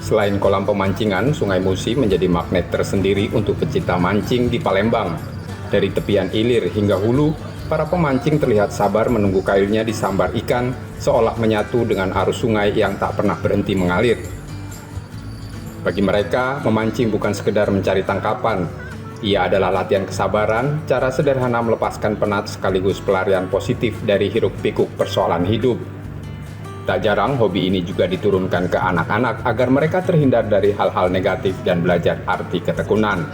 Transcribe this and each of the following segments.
Selain kolam pemancingan, Sungai Musi menjadi magnet tersendiri untuk pecinta mancing di Palembang. Dari tepian hilir hingga hulu, para pemancing terlihat sabar menunggu kailnya disambar ikan, seolah menyatu dengan arus sungai yang tak pernah berhenti mengalir. Bagi mereka, memancing bukan sekedar mencari tangkapan. Ia adalah latihan kesabaran, cara sederhana melepaskan penat sekaligus pelarian positif dari hiruk-pikuk persoalan hidup. Tak jarang hobi ini juga diturunkan ke anak-anak agar mereka terhindar dari hal-hal negatif dan belajar arti ketekunan.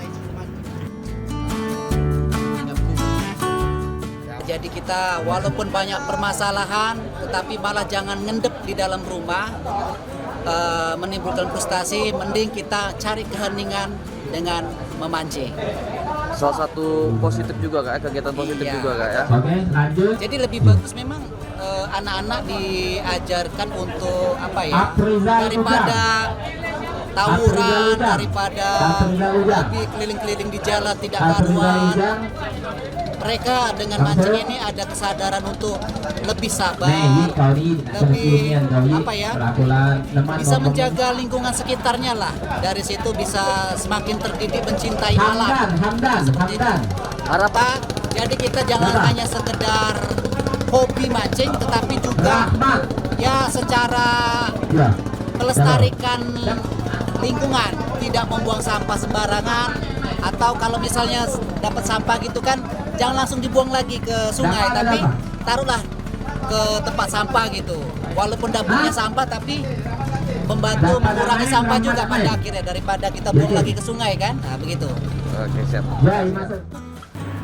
Jadi kita walaupun banyak permasalahan, tetapi malah jangan ngendep di dalam rumah, menimbulkan frustasi, mending kita cari keheningan dengan memancing. Salah satu positif juga Kak, kegiatan positif juga Kak ya. Oke, lanjut. Jadi lebih bagus memang anak-anak diajarkan untuk daripada tawuran, daripada lebih keliling-keliling di jalan tidak karuan. Mereka dengan mancing ini ada kesadaran untuk lebih sabar, lebih bisa menjaga lingkungan sekitarnya lah. Dari situ bisa semakin terdidik mencintai alam. Seperti itu. Harapan. Jadi kita jangan hanya sekedar hobi mancing, tetapi juga ya secara melestarikan lingkungan, tidak membuang sampah sembarangan, atau kalau misalnya dapat sampah gitu kan, jangan langsung dibuang lagi ke sungai, tapi taruhlah ke tempat sampah gitu. Walaupun dapurnya sampah, tapi membantu mengurangi sampah juga pada akhirnya, daripada kita buang lagi ke sungai kan, nah begitu. Oke, siap.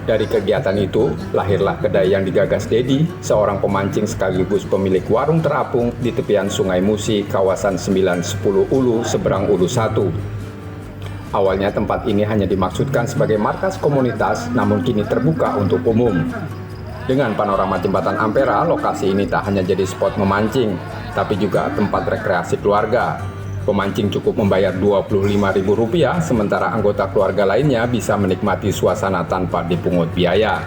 Dari kegiatan itu, lahirlah kedai yang digagas Dedi, seorang pemancing sekaligus pemilik warung terapung di tepian Sungai Musi, kawasan 910 Ulu, seberang Ulu 1. Awalnya tempat ini hanya dimaksudkan sebagai markas komunitas, namun kini terbuka untuk umum. Dengan panorama jembatan Ampera, lokasi ini tak hanya jadi spot memancing, tapi juga tempat rekreasi keluarga. Pemancing cukup membayar Rp25.000, sementara anggota keluarga lainnya bisa menikmati suasana tanpa dipungut biaya.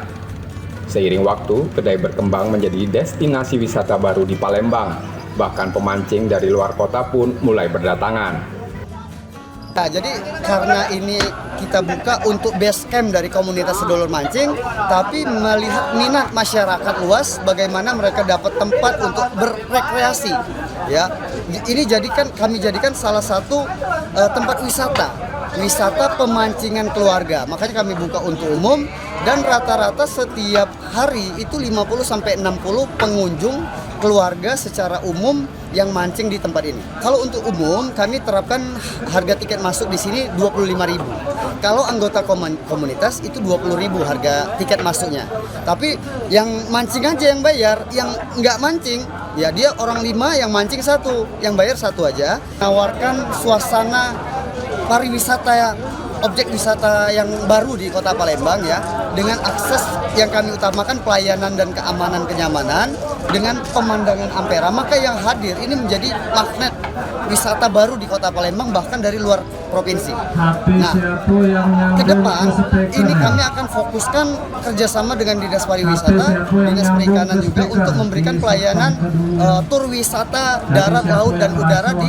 Seiring waktu, kedai berkembang menjadi destinasi wisata baru di Palembang. Bahkan pemancing dari luar kota pun mulai berdatangan. Nah, jadi karena ini kita buka untuk base camp dari komunitas sedulur mancing, tapi melihat minat masyarakat luas, bagaimana mereka dapat tempat untuk berrekreasi. Ya, ini kami jadikan salah satu tempat wisata pemancingan keluarga. Makanya kami buka untuk umum, dan rata-rata setiap hari itu 50-60 pengunjung keluarga secara umum yang mancing di tempat ini. Kalau untuk umum, kami terapkan harga tiket masuk di sini Rp25.000. Kalau anggota komunitas itu Rp20.000 harga tiket masuknya. Tapi yang mancing aja yang bayar, yang nggak mancing, ya dia orang 5 yang mancing 1, yang bayar 1 aja. Nawarkan suasana pariwisata, objek wisata yang baru di Kota Palembang ya, dengan akses yang kami utamakan pelayanan dan kenyamanan dengan pemandangan Ampera. Maka yang hadir ini menjadi magnet wisata baru di Kota Palembang, bahkan dari luar provinsi. Nah, ke depan ini kami akan fokuskan kerjasama dengan Dinas Pariwisata, Dinas Perikanan juga untuk memberikan pelayanan tur wisata darat, laut, dan udara di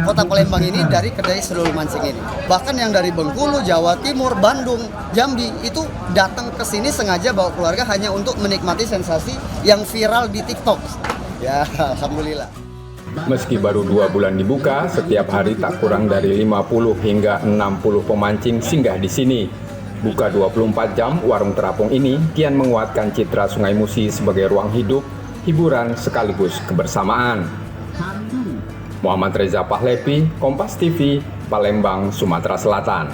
Kota Palembang ini dari kedai sedulur mancing ini. Bahkan yang dari Bengkulu, Jawa Timur, Bandung, Jambi itu datang ke sini sengaja bawa keluarga hanya untuk menikmati sensasi yang viral di TikTok. Ya, alhamdulillah. Meski baru 2 bulan dibuka, setiap hari tak kurang dari 50 hingga 60 pemancing singgah di sini. Buka 24 jam, warung terapung ini kian menguatkan citra Sungai Musi sebagai ruang hidup, hiburan sekaligus kebersamaan. Muhammad Reza Pahlevi, Kompas TV, Palembang, Sumatera Selatan.